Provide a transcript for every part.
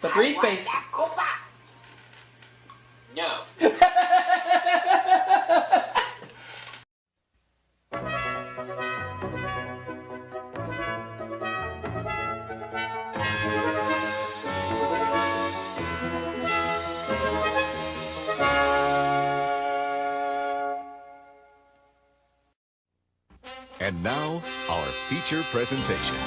So 3 space. No. And now, our feature presentation.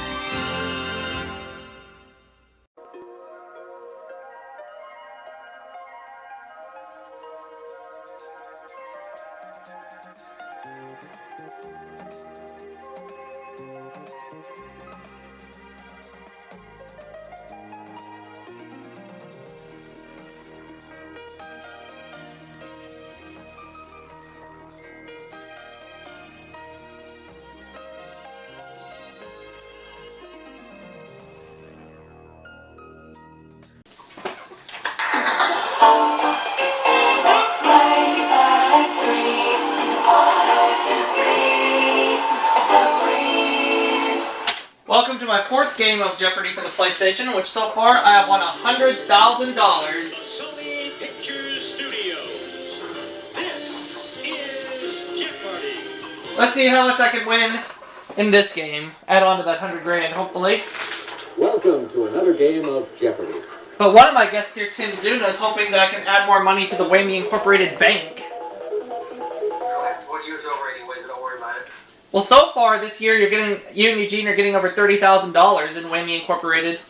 Welcome to my 4th game of Jeopardy for the PlayStation, in which so far I have won $100,000. Sony Pictures Studios. This is Jeopardy. Let's see how much I can win in this game. Add on to that 100 grand, hopefully. Welcome to another game of Jeopardy! But one of my guests here, Tim Zuna, is hoping that I can add more money to the Whammy Incorporated bank. 1 year's over anyway, so don't worry about it. Well, so far this year, you and Eugene are getting over $30,000 in Whammy Incorporated.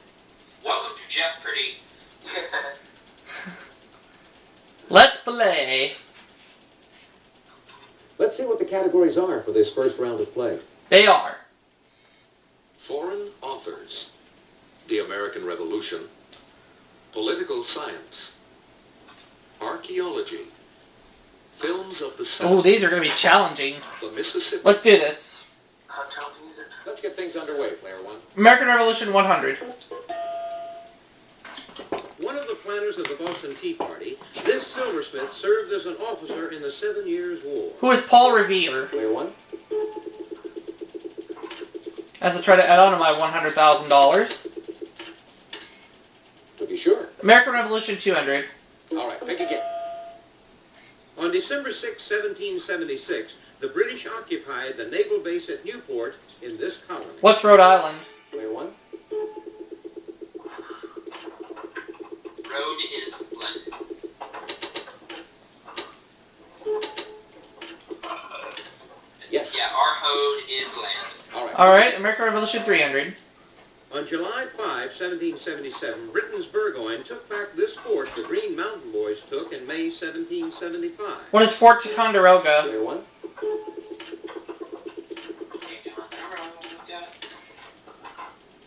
Welcome to Jeopardy. Let's play. Let's see what the categories are for this first round of play. They are Foreign authors, the American Revolution, political science, archaeology, films of the Oh, 70s, these are going to be challenging. the Mississippi. Let's do this. How challenging is it? Let's get things underway, player one. American Revolution 100. One of the planners of the Boston Tea Party, this silversmith served as an officer in the 7 Years' War. Who is Paul Revere? Player one. As I try to add on to my $100,000. To be sure. American Revolution 200. All right, pick again. On December 6, 1776, the British occupied the naval base at Newport in this colony. What's Rhode Island? Player one. Road is London. Yes. Yeah, our hode is land. All right. Alright, American Revolution 300. On July 5, 1777, Britain's Burgoyne took back this fort the Green Mountain Boys took in May 1775. What is Fort Ticonderoga? Player one.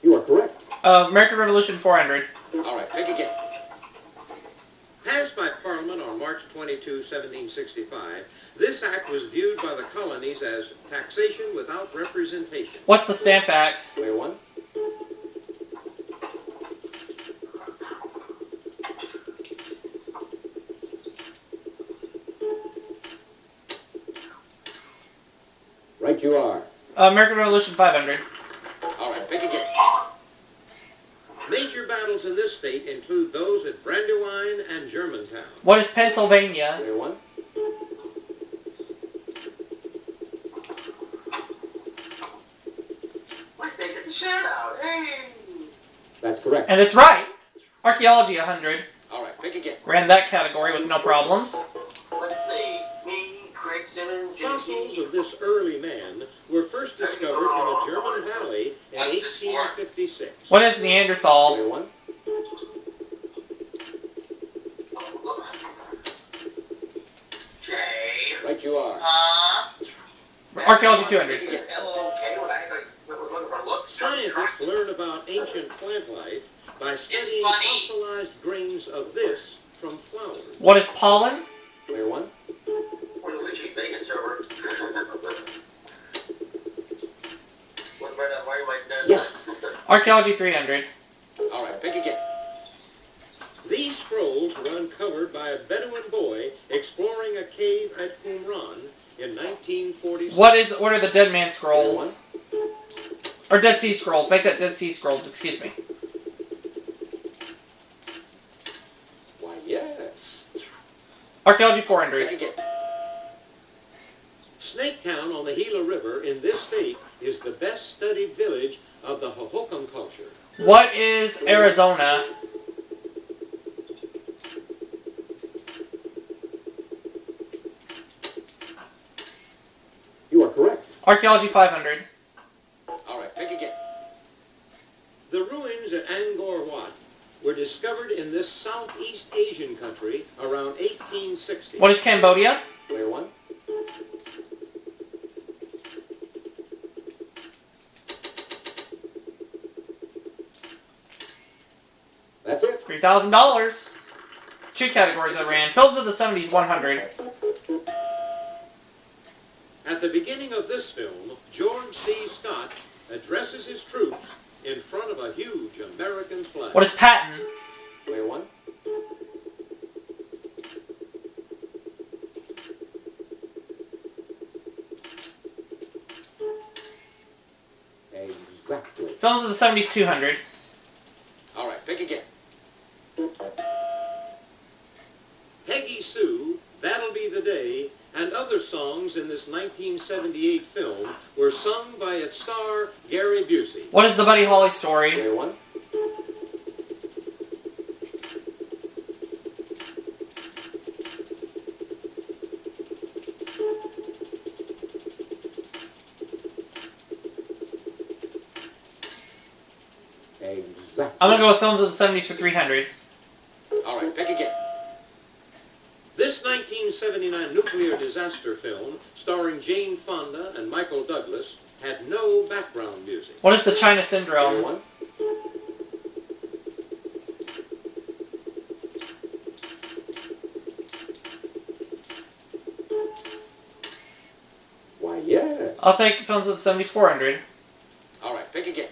You are correct. American Revolution 400. All right, pick again. Passed by Parliament on March 22, 1765, this act was viewed by the colonies as taxation without representation. What's the Stamp Act? Player one. Right you are. American Revolution 500. All right, pick again. Major battles in this state include those at Brandywine and Germantown. What is Pennsylvania? Player one. My state gets a shout out. Hey! That's correct. And it's right. Archaeology 100. All right, pick again. Ran that category with no problems. Let's see. Me, Craig Simmons, Jimmy Fossils G. of this early man were first discovered in a German valley in What's this for? 1856. What is Neanderthal? Player one. Jay. Right you are. Archaeology 200. Pick again. L-O-K, when I was looking for looks. Scientists learn about ancient plant life by studying funny. fossilized grains of this from flowers. What is pollen? Player one. Or the Lucci bacon server. Why am I done? Yes. Archaeology 300. All right, pick again. These scrolls were uncovered by a Bedouin boy exploring a cave at Qumran in 1946. What are the Dead Man Player Scrolls? Or Dead Sea Scrolls. Make that Dead Sea Scrolls, excuse me. Archaeology Pick 400. again. Snaketown on the Gila River in this state is the best studied village of the Hohokam culture. What is Arizona? You are correct. Archaeology 500. All right, pick again. The ruins at Angkor Wat were discovered in this Southeast Asian country around 1860. What is Cambodia? Player 1. That's it. $3,000. 2 categories I ran. Films of the 70s 100. At the beginning of this film, George C. Scott addresses his troops in front of a huge American flag. What is Patton? Player 1. Exactly. Films of the 70s 200. All right, pick again. Peggy Sue, That'll Be the Day, and other songs in this 1978 film were sung by its star, Gary Busey. What is the Buddy Holly story? Player 1. Exactly. I'm gonna go with films of the 70s for 300. All right, pick again. This 1979 nuclear disaster film, starring Jane Fonda and Michael Douglas, had no background music. What is the China Player Syndrome? 1. Why, yes. I'll take films of the 70s 400. All right, pick again.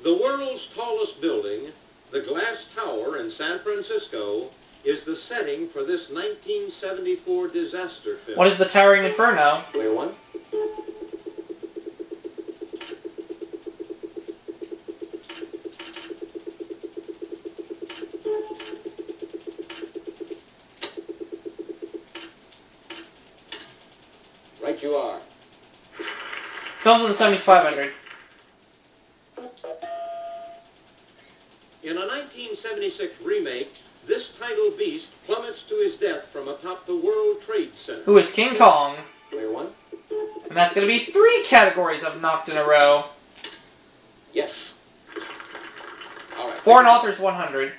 The world's tallest building, the Glass Tower in San Francisco, is the setting for this 1974 disaster film. What is the Towering Inferno? Player 1. Right you are. Films of the 70s 500. In a 1976 remake, this tidal beast plummets to his death from atop the World Trade Center. Who is King Kong? Player 1. And that's gonna be 3 categories I've knocked in a row. Yes. All right. Foreign authors 100.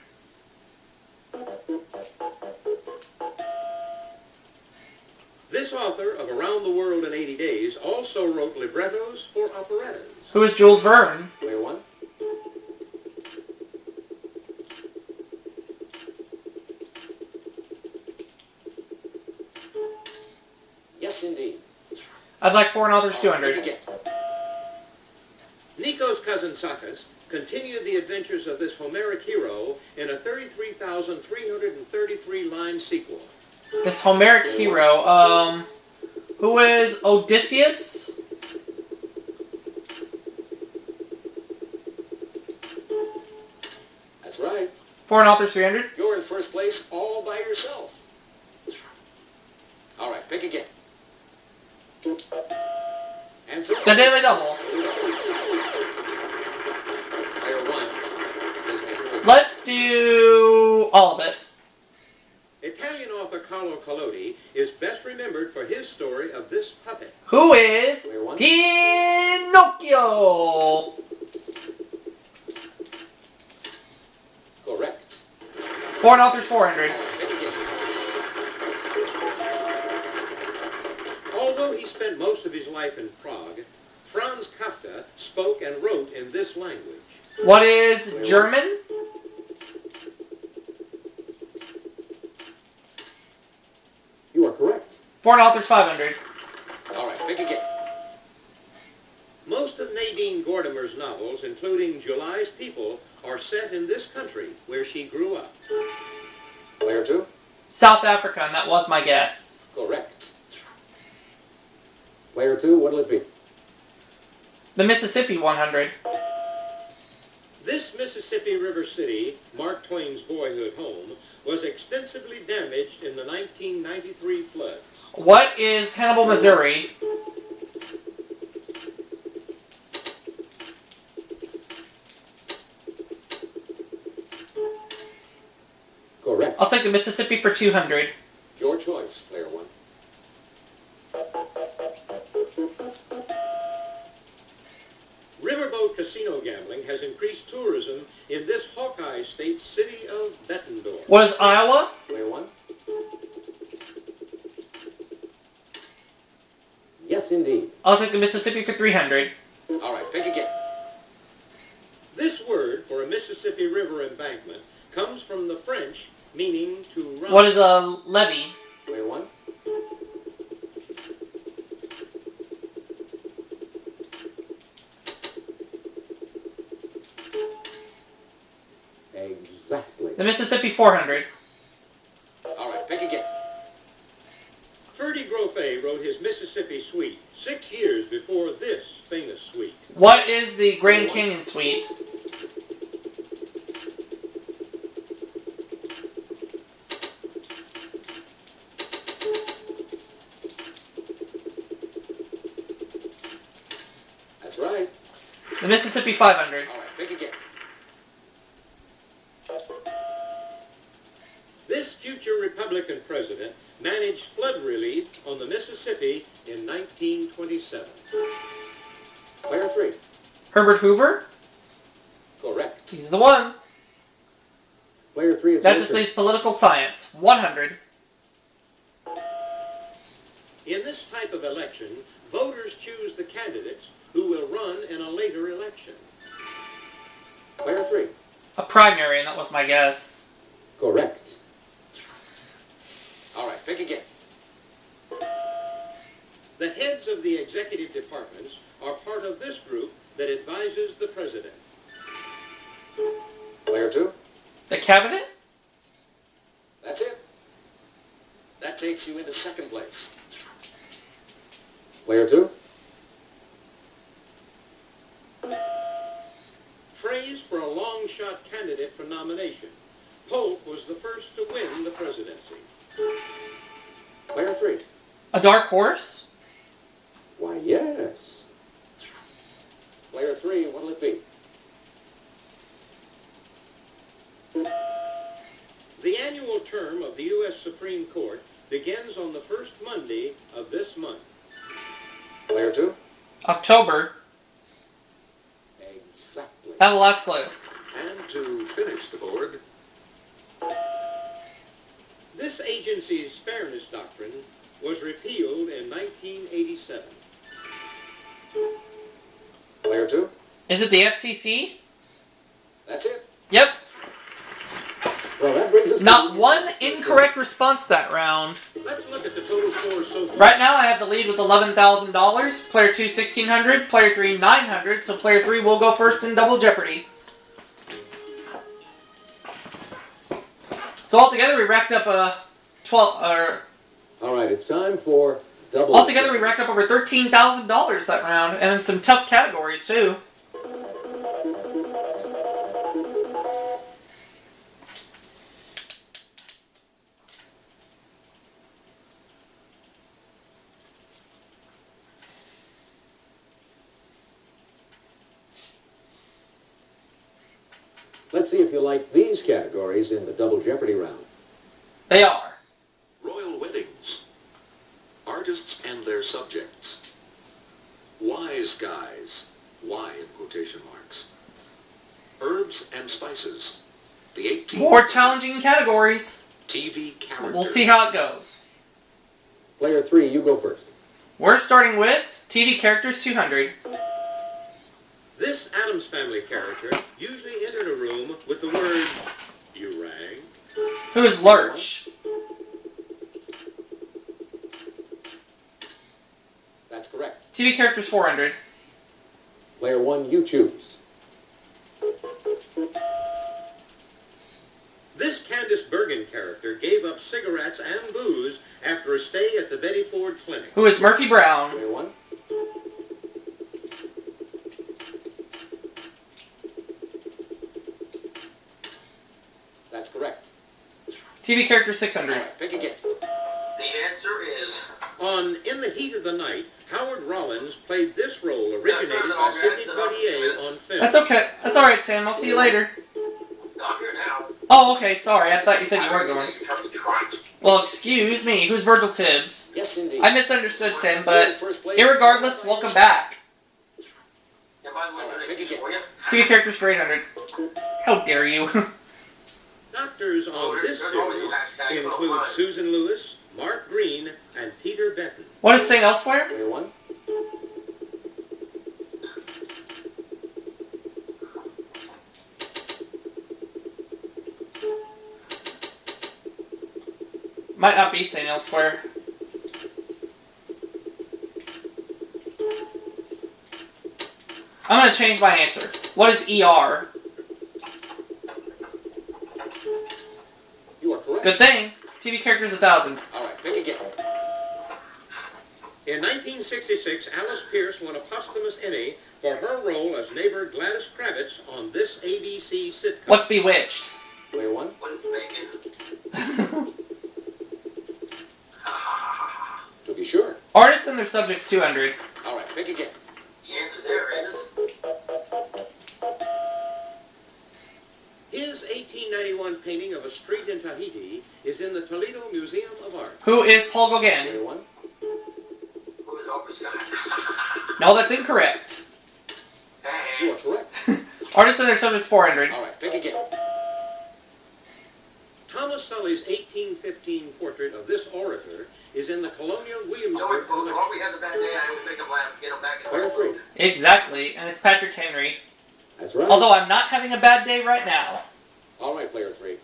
This author of Around the World in 80 Days also wrote librettos for operettas. Who is Jules Verne? Player 1. Yes, indeed. I'd like foreign authors All right, pick 200. again. Nikos Kazantzakis continued the adventures of this Homeric hero in a 33,333 line sequel. This Homeric hero, who is Odysseus? That's right. Foreign authors 300. You're in first place all by yourself. All right, pick again. Answer. The Daily Double. Player 1. Please make your move. Let's do all of it. Italian author Carlo Collodi is best remembered for his story of this puppet. Who is Player 1. Pinocchio? Correct. Foreign authors 400. All right, pick again. Although he spent most of his life in Prague, Franz Kafka spoke and wrote in this language. What is German? You are correct. Foreign authors 500. All right, pick again. Most of Nadine Gordimer's novels, including July's People, are set in this country where she grew up. Player 2. South Africa, and that was my guess. Correct. Player 2, what'll it be? The Mississippi 100. This Mississippi River city, Mark Twain's boyhood home, was extensively damaged in the 1993 flood. What is Hannibal, Missouri? Correct. I'll take the Mississippi for 200. Your choice, player one. Riverboat casino gambling has increased tourism in this Hawkeye State city of Bettendorf. What is Iowa? Player one. Yes, indeed. I'll take the Mississippi for 300. All right, pick again. This word for a Mississippi River embankment comes from the French meaning to run. What is a levee? Player one. Exactly. The Mississippi 400. All right, pick again. Ferdy Groffet wrote his Mississippi Suite 6 years before this famous suite. What is the Grand Canyon Suite? That's right. The Mississippi 500. All right, pick again. This future Republican president managed flood relief on the Mississippi in 1927. Player three. Herbert Hoover? Correct. He's the one. Player three is That your just turn. leaves political science. 100. In this type of election, voters choose the candidates who will run in a later election. Player three. A primary, and that was my guess. Correct. All right, pick again. The heads of the executive departments are part of this group that advises the president. Player two. The cabinet? That's it. That takes you into second place. Player two. Phrase for a long-shot candidate for nomination. Polk was the first to win the presidency. Player three. A dark horse? Why, yes. Player three, what'll it be? The annual term of the U.S. Supreme Court begins on the first Monday of this month. Player two. October. Exactly. Now the last clue. And to finish the board, This agency's fairness doctrine was repealed in 1987. Player two. Is it the FCC? That's it. Yep. Well, that brings us Not to one incorrect response that round. Let's look at the total scores so far. Right now I have the lead with $11,000. Player 2, $1,600. Player 3, $900. So player 3 will go first in Double Jeopardy. So altogether we racked up 12. All right, it's time for double. Altogether we racked up over $13,000 that round, and in some tough categories too. Let's see if you like these categories in the Double Jeopardy round. They are. royal weddings, artists and their subjects, wise guys, why in quotation marks, herbs and spices, the 18th More challenging categories. TV characters. We'll see how it goes. Player three, you go first. We're starting with TV characters 200. This Addams Family character usually entered a room with the words, "You rang." Who is Lurch? That's correct. TV characters 400. Player one, you choose. This Candace Bergen character gave up cigarettes and booze after a stay at the Betty Ford Clinic. Who is Murphy Brown? Player one. That's correct. TV character All 600. right, pick again. The answer is... On In the Heat of the Night, Howard Rollins played this role, originated by Sidney Poitier on film. That's okay. That's alright, Tim. I'll see you later. I'm here now. Oh, okay. Sorry. I thought you said you weren't going. You're trying to try. Well, excuse me. Who's Virgil Tibbs? Yes, indeed. I misunderstood, Tim, but First place. irregardless, welcome back. Yeah, by the way, All right, what pick is again. for you? TV characters for 800. How dare you? Doctors on this series include Susan Lewis, Mark Green, and Peter Benton. What is St. Elsewhere? Player one. Might not be St. Elsewhere. I'm gonna change my answer. What is ER? You are correct. Good thing. TV characters 1,000. All right, pick again. In 1966, Alice Pierce won a posthumous Emmy for her role as neighbor Gladys Kravitz on this ABC sitcom. What's Bewitched? Player one. What is bacon? To be sure. Artists and their subjects 200. All right, pick again. The answer there is... His 1891 painting of a street in Tahiti is in the Toledo Museum of Art. Who is Paul Gauguin? Player one. Who is Oprah Scott? No, that's incorrect. Hey. You are correct. Artists and their subjects 400. All right, pick again. Thomas Sully's 1815 portrait of this orator is in the Colonial So Williamsburg if collection. we had a bad day, I would pick up and get him back in Player three. Exactly, and it's Patrick Henry. That's right. Although I'm not having a bad day right now. All right, player three.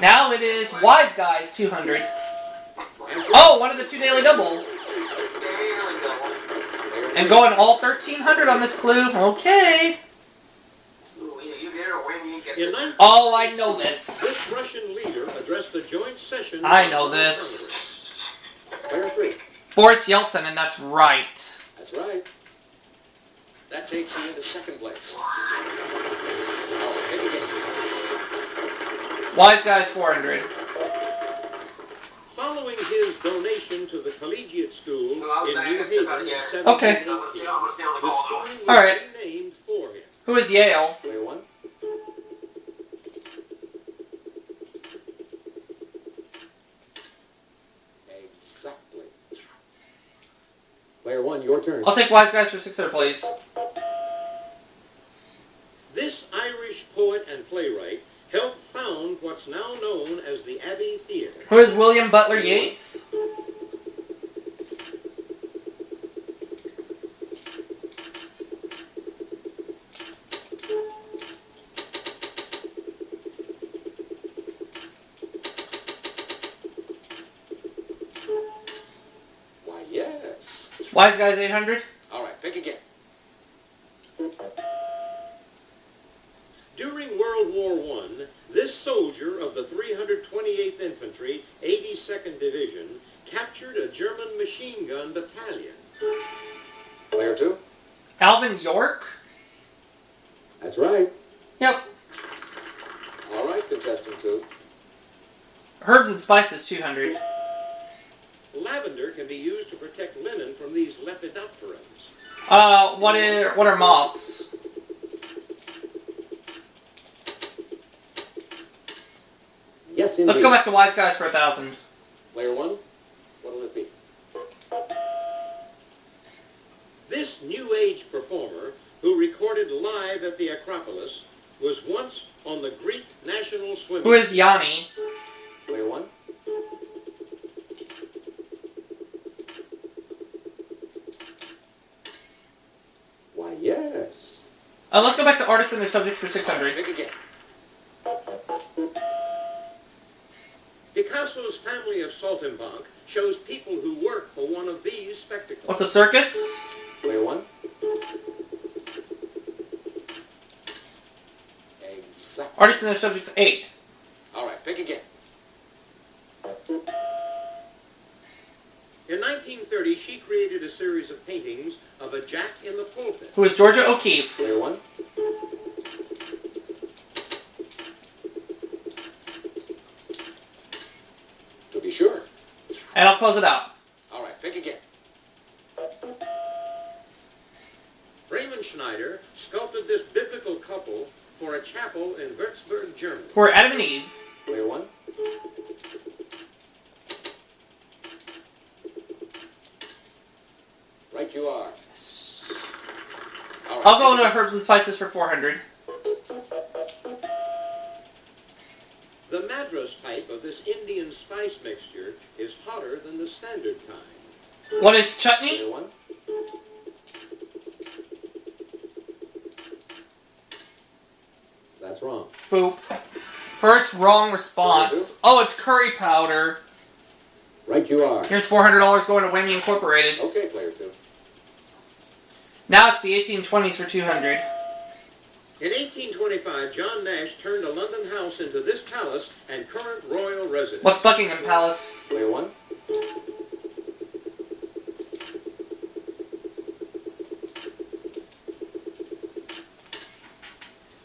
Now it is Wise Guys 200. Answer. Oh, one of the 2 daily doubles. Daily double. Player And three. going all 1,300 on this clue. Okay. Ooh, either you get it or win, you get In it. 19... Oh, I know this. This Russian leader addressed the joint session... I know this. Player three. Boris Yeltsin, and that's right. That's right. That takes you into second place. All right, pick again. Wise Guys 400. Following his donation to the collegiate school Well, in I New was Haven saying, in yeah. 1718, Okay. I'm gonna stay on the the call. school was All right. renamed for him. Who is Yale? Player one. Exactly. Player one, your turn. I'll take Wise Guys for 600, please. This Irish poet and playwright helped found what's now known as the Abbey Theatre. Who is William Butler Yeats? Why, yes. Wise Guys 800. All right, pick again. During World War I, this soldier of the 328th Infantry, 82nd Division, captured a German machine gun battalion. Player two. Alvin York? That's right. Yep. All right, contestant two. Herbs and Spices 200. Lavender can be used to protect linen from these lepidopterans. What are moths? Yes, indeed. Let's go back to Wise Guys for 1,000. Player one, what'll it be? This New Age performer, who recorded live at the Acropolis, was once on the Greek national swim Who is Yanni? Player one. Why, yes. Let's go back to artists and their subjects for 600. Pick again. Picasso's family of Saltimbanque shows people who work for one of these spectacles. What's a circus? Player one. Exactly. Artists and their subjects 8. All right, pick again. In 1930, she created a series of paintings of a Jack in the Pulpit. Who is Georgia O'Keeffe? Player one. And I'll close it out. All right, pick again. Raymond Schneider sculpted this biblical couple for a chapel in Würzburg, Germany. We're Adam and Eve. Player 1. Right you are. All right, I'll go to Herbs and Spices for 400. The Madras type of this Indian spice mixture is hotter than the standard kind. What is chutney? Player 1. That's wrong. Foop. First wrong response. Oh, it's curry powder. Right you are. Here's $400 going to Whammy Incorporated. Okay, player 2. Now it's the 1820s for 200. In 1825, John Nash turned a London house into this palace and current royal residence. What's Buckingham Palace? Player 1.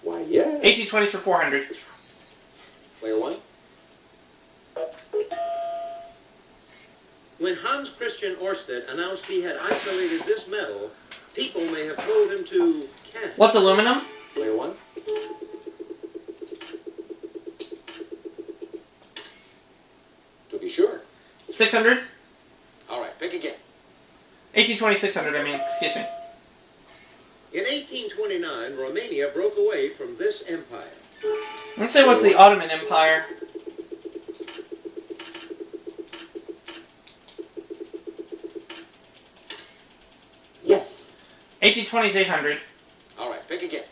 Why, yeah. 1820s for 400. Player 1. When Hans Christian Ørsted announced he had isolated this metal, people may have told him to cast. What's aluminum? Player 1. To be sure. 600? All right, pick again. 1820, 600, I mean, excuse me. In 1829, Romania broke away from this empire. Let's say what's the Ottoman Empire? Yes. 1820s, 800. All right, pick again.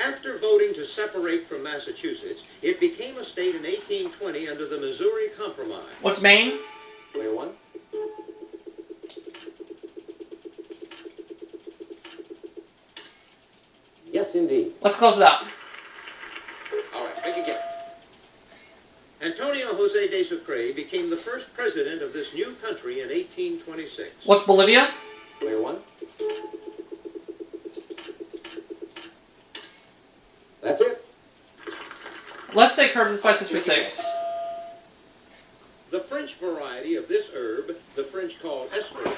After voting to separate from Massachusetts, it became a state in 1820 under the Missouri Compromise. What's Maine? Player 1. Yes, indeed. Let's close it out. All right, pick again. Antonio Jose de Sucre became the first president of this new country in 1826. What's Bolivia? Player 1. That's it. Let's take Herbs and Spices for 6. The French variety of this herb, the French call espadon,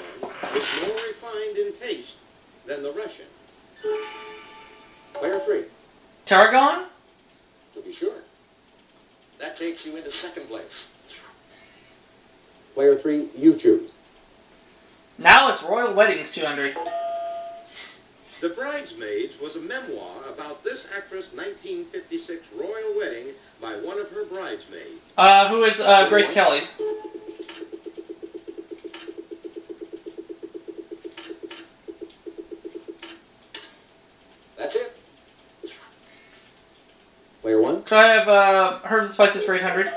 is more refined in taste than the Russian. Player 3. Tarragon? To be sure. That takes you into second place. Player 3, you choose. Now it's Royal Weddings, 200. The Bridesmaids was a memoir about this actress' 1956 royal wedding by one of her bridesmaids. Who is Grace Kelly? That's it. Player 1. Could I have Herbs and Spices for 800?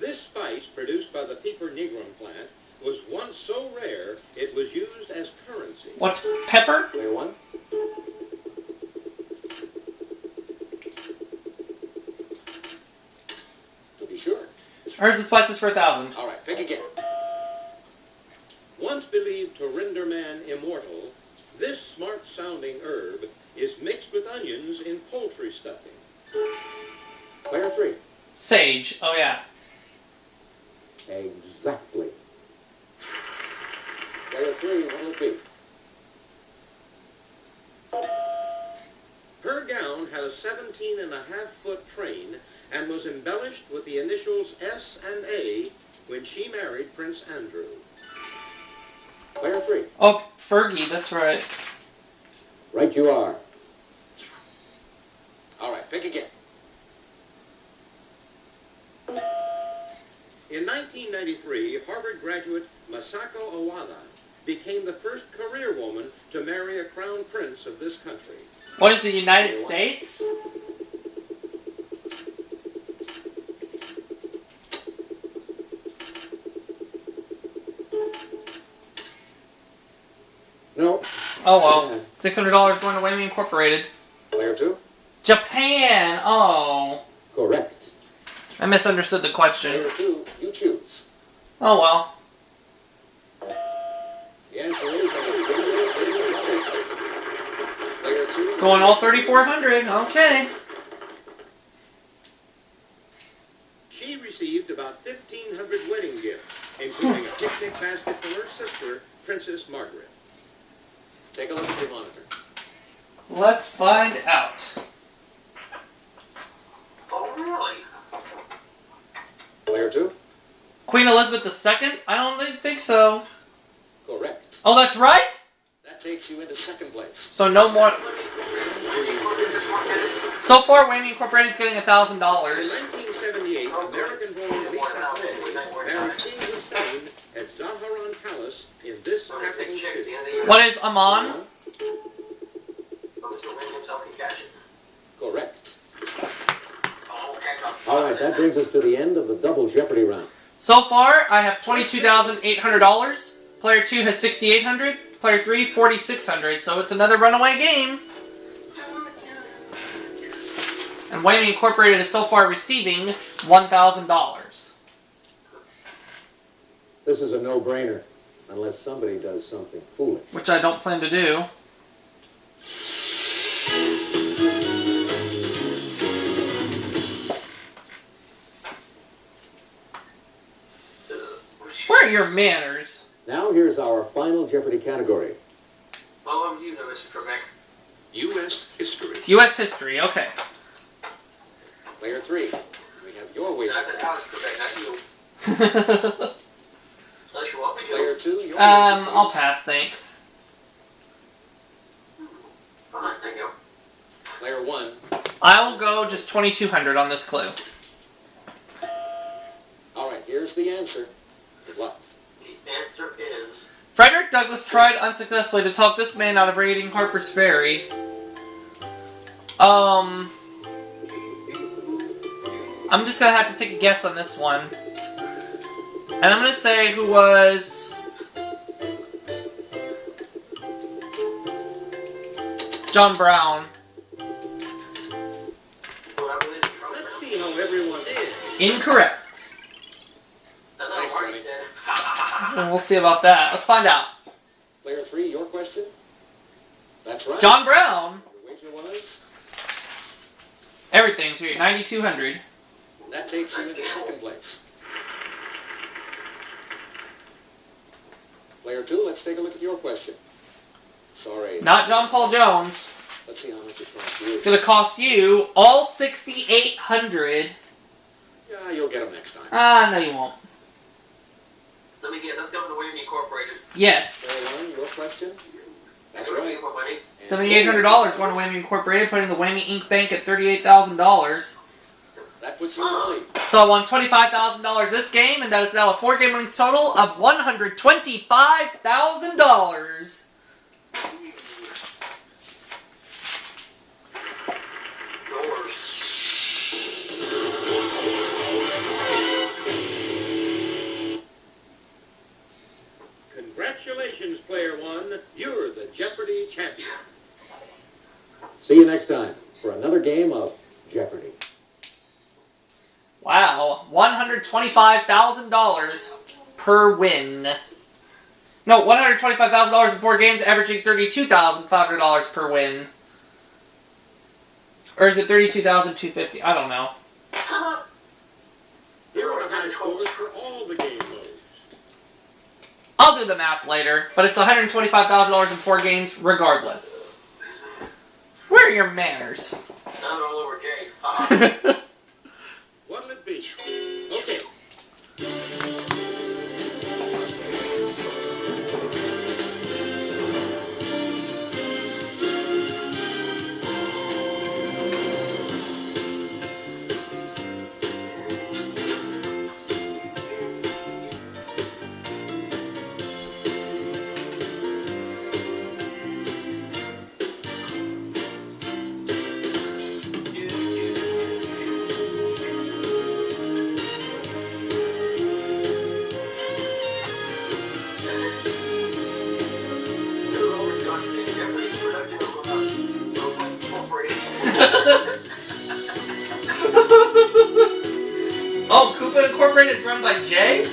This spice, produced by the Piper nigrum plant, was once so rare it was used as currency. What's pepper? Player 1. To be sure. Herbs and Spices for 1,000. All right, pick again. Once believed to render man immortal, this smart-sounding herb is mixed with onions in poultry stuffing. Player 3. Sage. Oh, yeah. Exactly. Player 3, what'll it be? Her gown had a 17.5-foot train and was embellished with the initials S and A when she married Prince Andrew. Player 3. Oh, Fergie, that's right. Right you are. All right, pick again. In 1993, Harvard graduate Masako Awada became the first career woman to marry a crown prince of this country. What is the United States? No. Oh, well. $600 going to Whammy Incorporated. Player 2. Japan! Oh. Correct. I misunderstood the question. Player 2, you choose. Oh, well. The answer is Player 2. Going all 3,400. Okay. received about 1,500 wedding gifts, including a picnic basket from her sister, Princess Margaret. Take a look at your monitor. Let's find out. Oh, really? Player 2? Queen Elizabeth II? I don't think so. Correct. Oh, that's right? That takes you into second place. So no more. So far, Wayne Incorporated is getting In $1,000. 1978, American-born Lisa Hawley married King Hussein at Zaharan Palace in this capital city. What is Amman? Correct. All right, that brings us to the end of the double Jeopardy round. So far, I have $22,800. Player 2 has $6,800. Player 3, $4,600. So it's another runaway game. And Wayne Incorporated is so far receiving $1,000. This is a no-brainer, unless somebody does something foolish. Which I don't plan to do. Where are your manners? Now here's our final Jeopardy category. Well, you know, Mr. Trebek. U.S. history. It's U.S. history, okay. Player 3, we have your wager. Not that Alex Trebek, not you. Unless you want me to. Player 2, your wager, I'll please. pass, thanks. Fine, thank you. Player 1, I will go just $2,200 on this clue. all right, here's the answer. Good luck. The answer is... Frederick Douglass tried unsuccessfully to talk this man out of raiding Harper's Ferry. I'm just gonna have to take a guess on this one. And I'm gonna say who was... John Brown. Let's see how everyone is. Incorrect. Thanks, Tony. And we'll see about that. Let's find out. Player 3, your question? That's right. John Brown. Your wager was? Everything, so you're at $9,200. That takes you into second place. Player 2, let's take a look at your question. Sorry. Not John Paul Jones. Let's see how much it costs you. It's gonna cost you all $6,800. Yeah, you'll get them next time. No you won't. Let me guess, that's coming to Wayne Incorporated. Yes. Player 1, your question? That's Where do you right. get my money? $7,800 going to Whammy Incorporated, putting the Whammy Inc. Bank at $38,000. That puts you in the lead. So I won $25,000 this game, and that is now a 4-game winnings total of $125,000. Congratulations, Player 1. You're the Jeopardy champion. See you next time for another game of Jeopardy. Wow, $125,000 per win. No, $125,000 in 4 games, averaging $32,500 per win. Or is it $32,250? I don't know. Here are the high scores for all the game modes. I'll do the math later, but it's $125,000 in 4 games regardless. Where are your manners? Now they're all over Jay. What'll it be? Okay. Oh, Koopa Incorporated is run by Jay?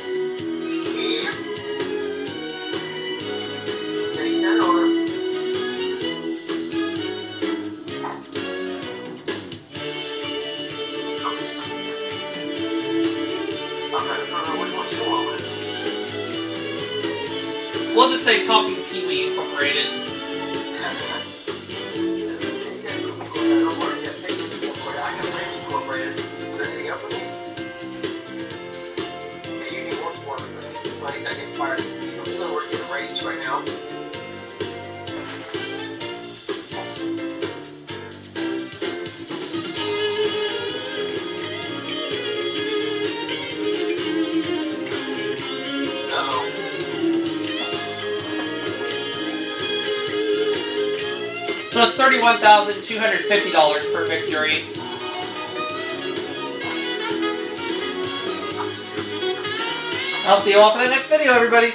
just say Talking Kiwi Incorporated. Right now. So it's $31,250 per victory. I'll see you all for the next video, everybody.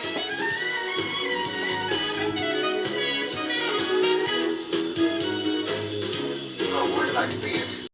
Oh, where did I see it?